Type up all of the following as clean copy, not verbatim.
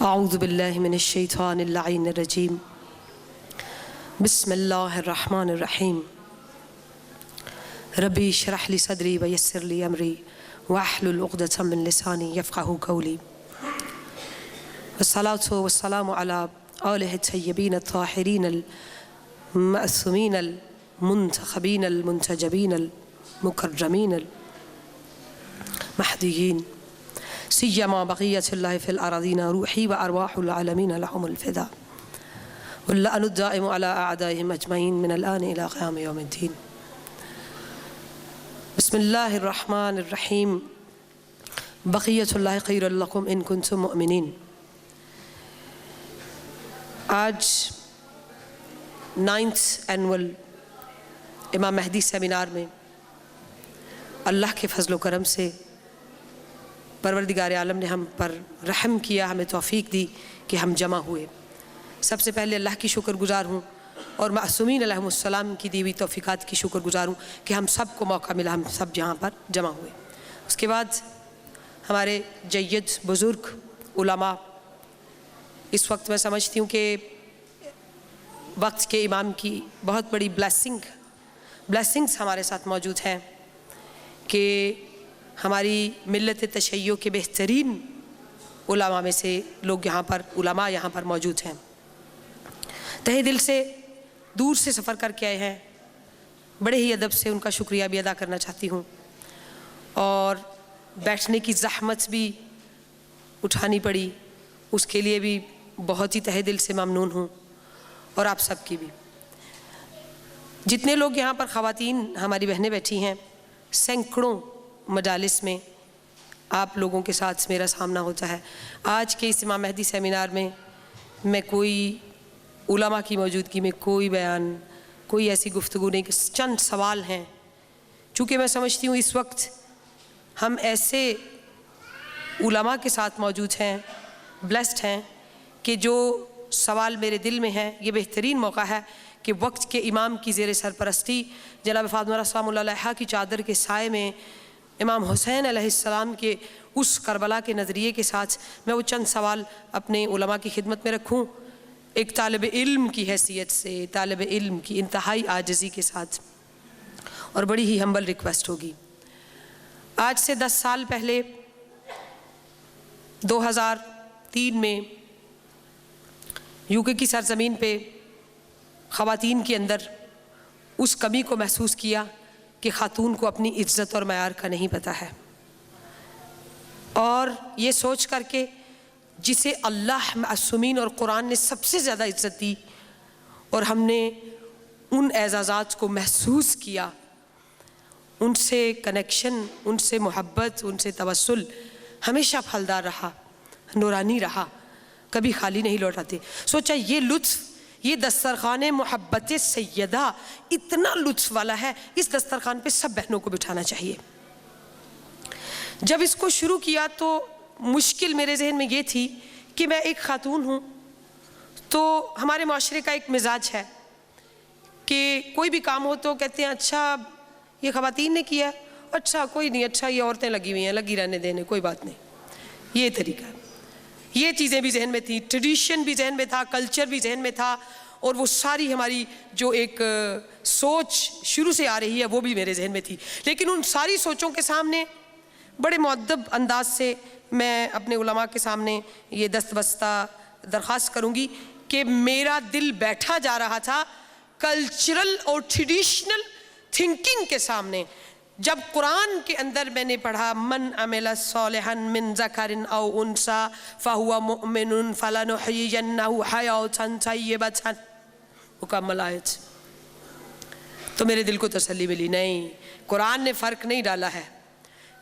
أعوذ بالله من الشيطان اللعين الرجيم بسم الله الرحمن الرحيم ربي اشرح لي صدري ويسر لي أمري واحلل عقدة من لساني يفقهوا قولي والصلاة والسلام على آله الطيبين الطاهرين المعصومين المنتخبين المنتجبين المكرمين المهديين سيما بقية الله في الأراضين روحي وأرواح العالمين لهم الفداء واللعن الدائم على أعدائهم أجمعين من الآن إلى قيام يوم الدين. بسم الله الرحمن الرحيم بقية الله خير لكم إن كنتم مؤمنين. آج 9th annual امام مہدی سیمینار میں اللہ کے فضل و کرم سے پروردگار عالم نے ہم پر رحم کیا، ہمیں توفیق دی کہ ہم جمع ہوئے. سب سے پہلے اللہ کی شکر گزار ہوں اور معصومین علیہم السلام کی دی ہوئی توفیقات کی شکر گزار ہوں کہ ہم سب کو موقع ملا، ہم سب یہاں پر جمع ہوئے. اس کے بعد ہمارے جید بزرگ علماء، اس وقت میں سمجھتی ہوں کہ وقت کے امام کی بہت بڑی بلیسنگز ہمارے ساتھ موجود ہیں کہ ہماری ملت تشیع کے بہترین علماء میں سے لوگ علماء یہاں پر موجود ہیں. تہہ دل سے دور سے سفر کر کے آئے ہیں، بڑے ہی ادب سے ان کا شکریہ بھی ادا کرنا چاہتی ہوں، اور بیٹھنے کی زحمت بھی اٹھانی پڑی، اس کے لیے بھی بہت ہی تہہ دل سے ممنون ہوں، اور آپ سب کی بھی. جتنے لوگ یہاں پر خواتین ہماری بہنیں بیٹھی ہیں، سینکڑوں مجالس میں آپ لوگوں کے ساتھ میرا سامنا ہوتا ہے. آج کے اس امام مہدی سیمینار میں کوئی علماء کی موجودگی میں کوئی بیان، کوئی ایسی گفتگو نہیں، کہ چند سوال ہیں. چونکہ میں سمجھتی ہوں اس وقت ہم ایسے علماء کے ساتھ موجود ہیں، بلیسڈ ہیں، کہ جو سوال میرے دل میں ہیں. یہ بہترین موقع ہے کہ وقت کے امام کی زیر سرپرستی جناب فاطمہ سلام اللہ علیہا کی چادر کے سائے میں امام حسین علیہ السلام کے اس کربلا کے نظریے کے ساتھ میں وہ چند سوال اپنے علماء کی خدمت میں رکھوں، ایک طالب علم کی حیثیت سے، طالب علم کی انتہائی عاجزی کے ساتھ، اور بڑی ہی ہمبل ریکویسٹ ہوگی. آج سے 10 سال پہلے 2003 میں UK کی سرزمین پہ خواتین کے اندر اس کمی کو محسوس کیا کہ خاتون کو اپنی عزت اور معیار کا نہیں پتہ ہے، اور یہ سوچ کر کے جسے اللہ معصومین اور قرآن نے سب سے زیادہ عزت دی، اور ہم نے ان اعزازات کو محسوس کیا، ان سے کنیکشن، ان سے محبت، ان سے توسل ہمیشہ پھلدار رہا، نورانی رہا، کبھی خالی نہیں لوٹاتے. سوچا یہ لطف، یہ دسترخوان محبت سیدہ اتنا لطف والا ہے، اس دسترخوان پہ سب بہنوں کو بٹھانا چاہیے. جب اس کو شروع کیا تو مشکل میرے ذہن میں یہ تھی کہ میں ایک خاتون ہوں، تو ہمارے معاشرے کا ایک مزاج ہے کہ کوئی بھی کام ہو تو کہتے ہیں اچھا یہ خواتین نے کیا، اچھا کوئی نہیں، اچھا یہ عورتیں لگی ہوئی ہیں، لگی رہنے دینے، کوئی بات نہیں. یہ طریقہ، یہ چیزیں بھی ذہن میں تھیں، ٹریڈیشن بھی ذہن میں تھا، کلچر بھی ذہن میں تھا، اور وہ ساری ہماری جو ایک سوچ شروع سے آ رہی ہے وہ بھی میرے ذہن میں تھی. لیکن ان ساری سوچوں کے سامنے بڑے مؤدب انداز سے میں اپنے علماء کے سامنے یہ دستبستہ درخواست کروں گی کہ میرا دل بیٹھا جا رہا تھا کلچرل اور ٹریڈیشنل تھنکنگ کے سامنے. جب قرآن کے اندر میں نے پڑھا من عمل صالحا من ذکر او انثی فہو مؤمن فلنحیینہ حیاۃ طیبۃ، مکمل آیت، تو میرے دل کو تسلی ملی. نہیں، قرآن نے فرق نہیں ڈالا ہے.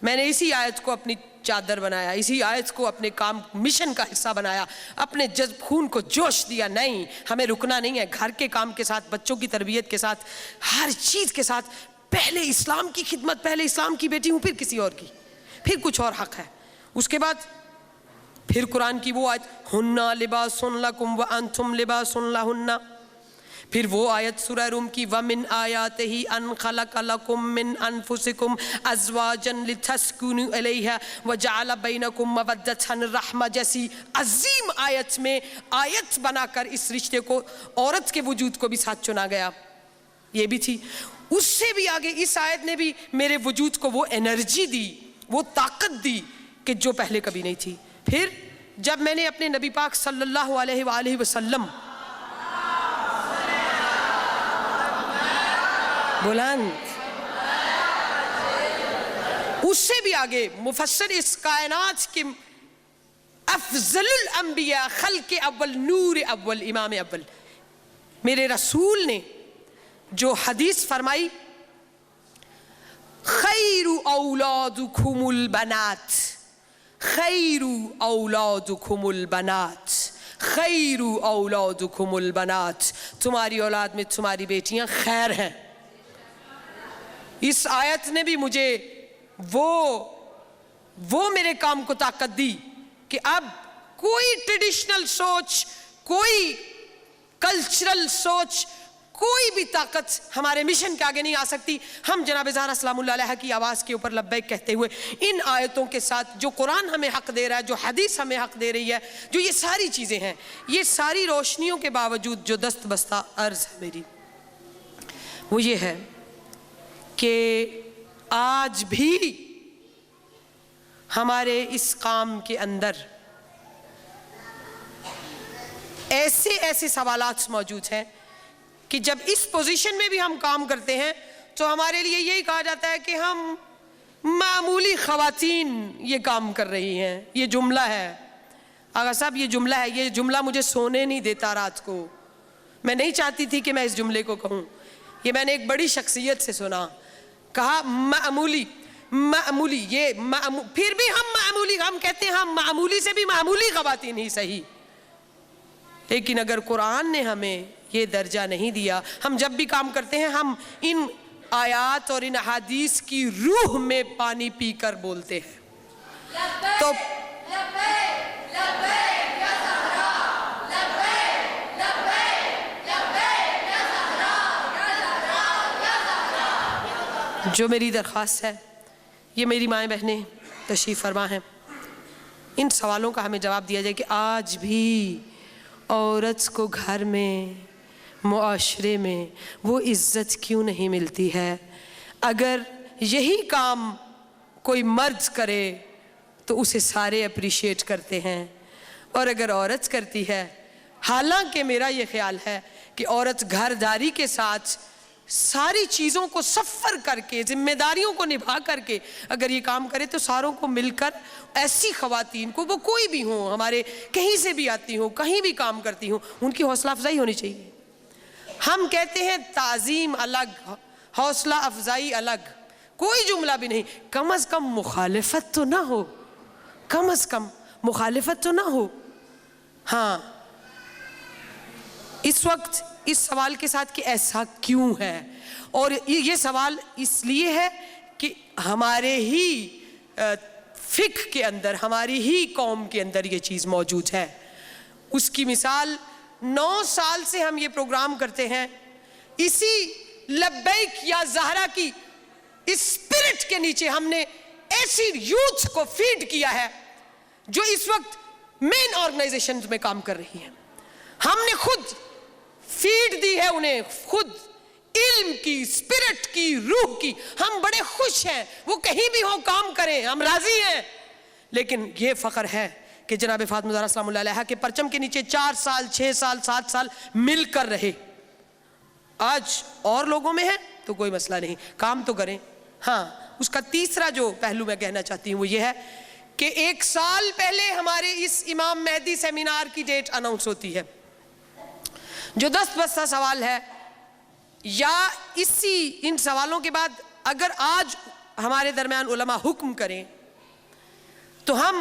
میں نے اسی آیت کو اپنی چادر بنایا، اسی آیت کو اپنے کام مشن کا حصہ بنایا، اپنے جذب خون کو جوش دیا. نہیں، ہمیں رکنا نہیں ہے. گھر کے کام کے ساتھ، بچوں کی تربیت کے ساتھ، ہر چیز کے ساتھ پہلے اسلام کی خدمت، پہلے اسلام کی بیٹی ہوں، پھر کسی اور کی، پھر کچھ اور حق ہے. اس کے بعد پھر قرآن کی وہ آیت ہن لباس لکم وانتم لباس لہن، پھر وہ آیت سورہ روم کی وَمِنْ آیَاتِهِ أَنْ خَلَقَ لَكُم مِّنْ أَنفُسِكُمْ أَزْوَاجًا لِتَسْكُنُوا إِلَيْهَا وَجَعَلَ بَيْنَكُم مَّوَدَّةً رَحْمَةً جیسی عظیم آیت میں آیت بنا کر اس رشتے کو عورت کے وجود کو بھی ساتھ چنا گیا. یہ بھی تھی. اس سے بھی آگے اس آیت نے بھی میرے وجود کو وہ انرجی دی, وہ طاقت دی کہ جو پہلے کبھی نہیں تھی. پھر جب میں نے اپنے نبی پاک صلی اللہ علیہ وآلہ وسلم بلند, اس سے بھی آگے مفسر اس کائنات کے افضل الانبیاء, خلق اول, نور اول, امام اول, میرے رسول نے جو حدیث فرمائی خیر اولادکم البنات, خیر اولادکم البنات, خیر اولادکم البنات, تمہاری اولاد میں تمہاری بیٹیاں خیر ہیں. اس آیت نے بھی مجھے وہ میرے کام کو طاقت دی کہ اب کوئی ٹریڈیشنل سوچ, کوئی کلچرل سوچ, کوئی بھی طاقت ہمارے مشن کے آگے نہیں آ سکتی. ہم جناب زہرا سلام اللہ علیہ کی آواز کے اوپر لبیک کہتے ہوئے ان آیتوں کے ساتھ جو قرآن ہمیں حق دے رہا ہے, جو حدیث ہمیں حق دے رہی ہے, جو یہ ساری چیزیں ہیں, یہ ساری روشنیوں کے باوجود جو دست بستہ عرض ہے میری وہ یہ ہے کہ آج بھی ہمارے اس کام کے اندر ایسے سوالات موجود ہیں کہ جب اس پوزیشن میں بھی ہم کام کرتے ہیں تو ہمارے لیے یہی کہا جاتا ہے کہ ہم معمولی خواتین یہ کام کر رہی ہیں. یہ جملہ ہے آغا صاحب, یہ جملہ ہے. یہ جملہ مجھے سونے نہیں دیتا رات کو. میں نہیں چاہتی تھی کہ میں اس جملے کو کہوں. یہ میں نے ایک بڑی شخصیت سے سنا, کہا معمولی, یہ پھر بھی ہم معمولی, ہم کہتے ہیں ہم معمولی سے بھی معمولی خواتین ہی صحیح, لیکن اگر قرآن نے ہمیں یہ درجہ نہیں دیا, ہم جب بھی کام کرتے ہیں ہم ان آیات اور ان احادیث کی روح میں پانی پی کر بولتے ہیں. تو جو میری درخواست ہے, یہ میری مائیں بہنیں تشریف فرما ہیں, ان سوالوں کا ہمیں جواب دیا جائے کہ آج بھی عورت کو گھر میں, معاشرے میں وہ عزت کیوں نہیں ملتی ہے. اگر یہی کام کوئی مرد کرے تو اسے سارے اپریشیٹ کرتے ہیں, اور اگر عورت کرتی ہے, حالانکہ میرا یہ خیال ہے کہ عورت گھرداری کے ساتھ ساری چیزوں کو سفر کر کے, ذمہ داریوں کو نبھا کر کے اگر یہ کام کرے تو ساروں کو مل کر ایسی خواتین کو, وہ کوئی بھی ہوں, ہمارے کہیں سے بھی آتی ہوں, کہیں بھی کام کرتی ہوں, ان کی حوصلہ افزائی ہونی چاہیے. ہم کہتے ہیں تعظیم الگ, حوصلہ افزائی الگ, کوئی جملہ بھی نہیں. کم از کم مخالفت تو نہ ہو, کم از کم مخالفت تو نہ ہو. ہاں, اس وقت اس سوال کے ساتھ کہ ایسا کیوں ہے, اور یہ سوال اس لیے ہے کہ ہمارے ہی فقہ کے اندر, ہماری ہی قوم کے اندر یہ چیز موجود ہے. اس کی مثال 9 سال سے ہم یہ پروگرام کرتے ہیں, اسی لبیک یا زہرا کی اسپرٹ کے نیچے ہم نے ایسی یوتھ کو فیڈ کیا ہے جو اس وقت مین آرگنائزیشنز میں کام کر رہی ہیں. ہم نے خود فیڈ دی ہے انہیں, خود علم کی, اسپرٹ کی, روح کی. ہم بڑے خوش ہیں, وہ کہیں بھی ہو کام کریں, ہم راضی ہیں. لیکن یہ فخر ہے کہ جناب فاطمہ زہرا سلام اللہ علیہ کے پرچم کے نیچے 4 سال 6 سال 7 سال مل کر رہے. آج اور لوگوں میں ہے تو کوئی مسئلہ نہیں, کام تو کریں. ہاں, اس کا تیسرا جو پہلو میں کہنا چاہتی ہوں وہ یہ ہے کہ 1 سال پہلے ہمارے اس امام مہدی سیمینار کی ڈیٹ اناؤنس ہوتی ہے. جو دست بستہ سوال ہے, یا ان سوالوں کے بعد اگر آج ہمارے درمیان علماء حکم کریں تو ہم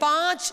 5